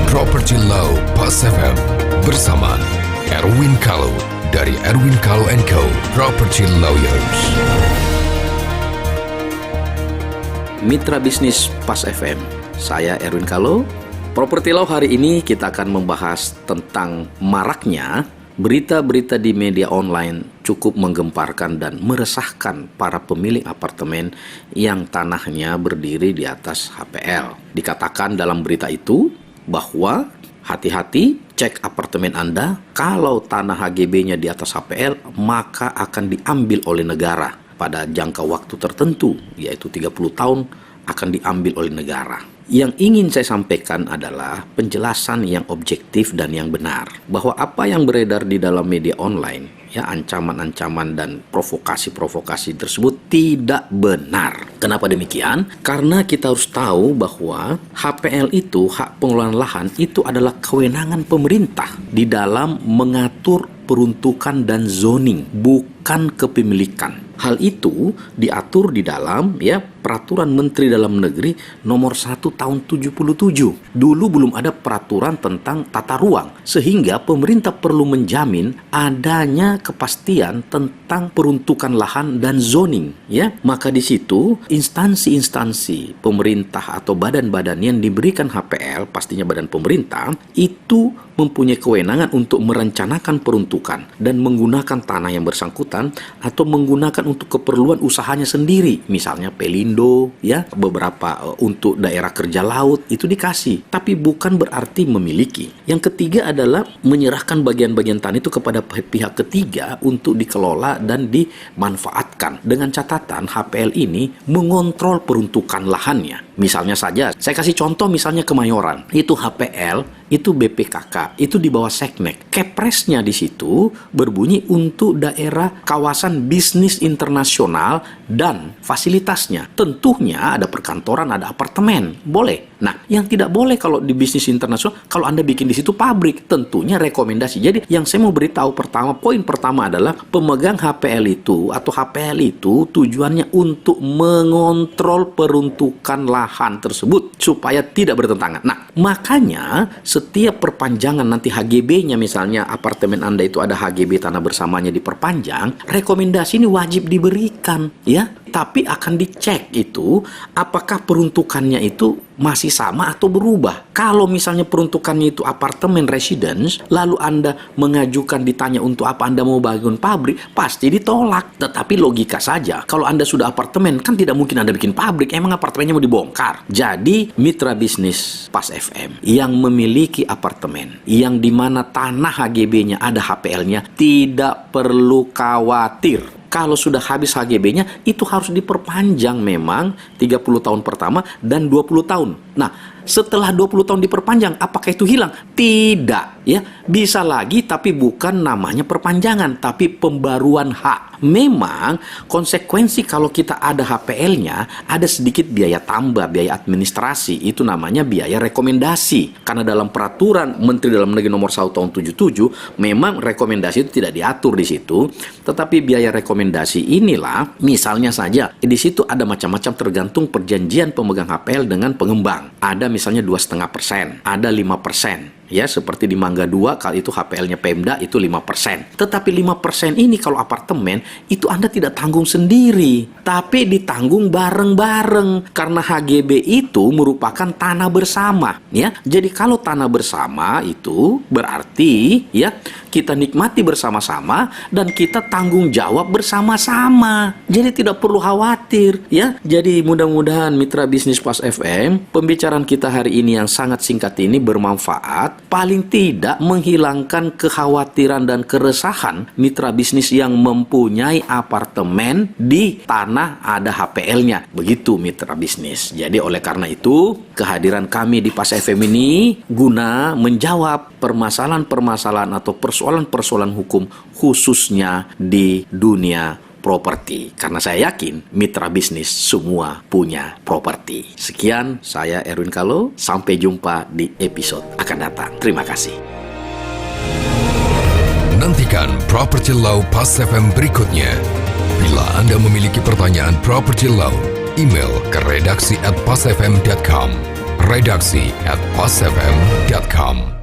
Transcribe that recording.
Property Law Pas FM bersama Erwin Kalau dari Erwin Kalau & Co. Property Lawyers. Mitra bisnis Pas FM, saya Erwin Kalau. Property Law hari ini kita akan membahas tentang maraknya berita-berita di media online cukup menggemparkan dan meresahkan para pemilik apartemen yang tanahnya berdiri di atas HPL. Dikatakan dalam berita itu bahwa hati-hati, cek apartemen Anda, kalau tanah HGB-nya di atas HPL, maka akan diambil oleh negara pada jangka waktu tertentu, yaitu 30 tahun akan diambil oleh negara. Yang ingin saya sampaikan adalah penjelasan yang objektif dan yang benar, bahwa apa yang beredar di dalam media online, ya, ancaman-ancaman dan provokasi-provokasi tersebut tidak benar. Kenapa demikian? Karena kita harus tahu bahwa HPL itu, hak pengelolaan lahan, itu adalah kewenangan pemerintah di dalam mengatur peruntukan dan zoning, bukan kepemilikan. Hal itu diatur di dalam Peraturan Menteri Dalam Negeri nomor 1 tahun 77. Dulu belum ada peraturan tentang tata ruang, sehingga pemerintah perlu menjamin adanya kepastian tentang peruntukan lahan dan zoning, ya. Maka di situ instansi-instansi pemerintah atau badan-badan yang diberikan HPL, pastinya badan pemerintah, itu mempunyai kewenangan untuk merencanakan peruntukan dan menggunakan tanah yang bersangkutan atau menggunakan untuk keperluan usahanya sendiri, misalnya Pelindo, ya, beberapa untuk daerah kerja laut itu dikasih, tapi bukan berarti memiliki. Yang ketiga adalah menyerahkan bagian-bagian tanah itu kepada pihak ketiga untuk dikelola dan dimanfaatkan, dengan catatan HPL ini mengontrol peruntukan lahannya. Misalnya saja, saya kasih contoh misalnya Kemayoran, itu HPL, itu BPKK, itu di bawah Seknek. Kepresnya di situ berbunyi untuk daerah kawasan bisnis internasional dan fasilitasnya. Tentunya ada perkantoran, ada apartemen, boleh. Nah, yang tidak boleh kalau di bisnis internasional, kalau Anda bikin di situ pabrik, tentunya rekomendasi. Jadi, yang saya mau beritahu poin pertama adalah pemegang HPL itu atau HPL itu tujuannya untuk mengontrol peruntukan lahan tersebut supaya tidak bertentangan. Nah, makanya setiap perpanjangan nanti HGB-nya, misalnya apartemen Anda itu ada HGB tanah bersamanya diperpanjang, rekomendasi ini wajib diberikan, ya. Tapi akan dicek itu apakah peruntukannya itu masih sama atau berubah. Kalau misalnya peruntukannya itu apartemen residence, lalu Anda mengajukan ditanya untuk apa Anda mau bangun pabrik, pasti ditolak. Tetapi logika saja, kalau Anda sudah apartemen, kan tidak mungkin Anda bikin pabrik, emang apartemennya mau dibongkar. Jadi mitra bisnis Pas FM yang memiliki apartemen, yang dimana tanah HGB-nya ada HPL-nya, tidak perlu khawatir. Kalau sudah habis HGB-nya, itu harus diperpanjang memang 30 tahun pertama dan 20 tahun. Nah, setelah 20 tahun diperpanjang, apakah itu hilang? Tidak, ya. Bisa lagi, tapi bukan namanya perpanjangan, tapi pembaruan hak. Memang konsekuensi kalau kita ada HPL-nya, ada sedikit biaya tambah, biaya administrasi, itu namanya biaya rekomendasi. Karena dalam peraturan Menteri Dalam Negeri nomor 1 tahun 77, memang rekomendasi itu tidak diatur di situ, tetapi biaya rekomendasi inilah, misalnya saja, di situ ada macam-macam tergantung perjanjian pemegang HPL dengan pengembang. Ada misalnya 2,5%, ada 5%. Ya, seperti di Mangga 2, kalau itu HPL-nya Pemda itu 5%. Tetapi 5% ini kalau apartemen, itu Anda tidak tanggung sendiri, tapi ditanggung bareng-bareng. Karena HGB itu merupakan tanah bersama, ya. Jadi kalau tanah bersama itu berarti, ya, kita nikmati bersama-sama dan kita tanggung jawab bersama-sama. Jadi tidak perlu khawatir, ya. Jadi mudah-mudahan mitra bisnis Pas FM, pembicaraan kita hari ini yang sangat singkat ini bermanfaat, paling tidak menghilangkan kekhawatiran dan keresahan mitra bisnis yang mempunyai apartemen di tanah ada HPL-nya. Begitu mitra bisnis. Jadi oleh karena itu, kehadiran kami di Pas FM ini guna menjawab permasalahan-permasalahan atau persoalan-persoalan hukum khususnya di dunia properti. Karena saya yakin mitra bisnis semua punya properti. Sekian, saya Erwin Kalau. Sampai jumpa di episode akan datang. Terima kasih. Nantikan Property Law Pas FM berikutnya. Bila Anda memiliki pertanyaan Property Law, email ke redaksi@pasfm.com. Redaksi@pasfm.com.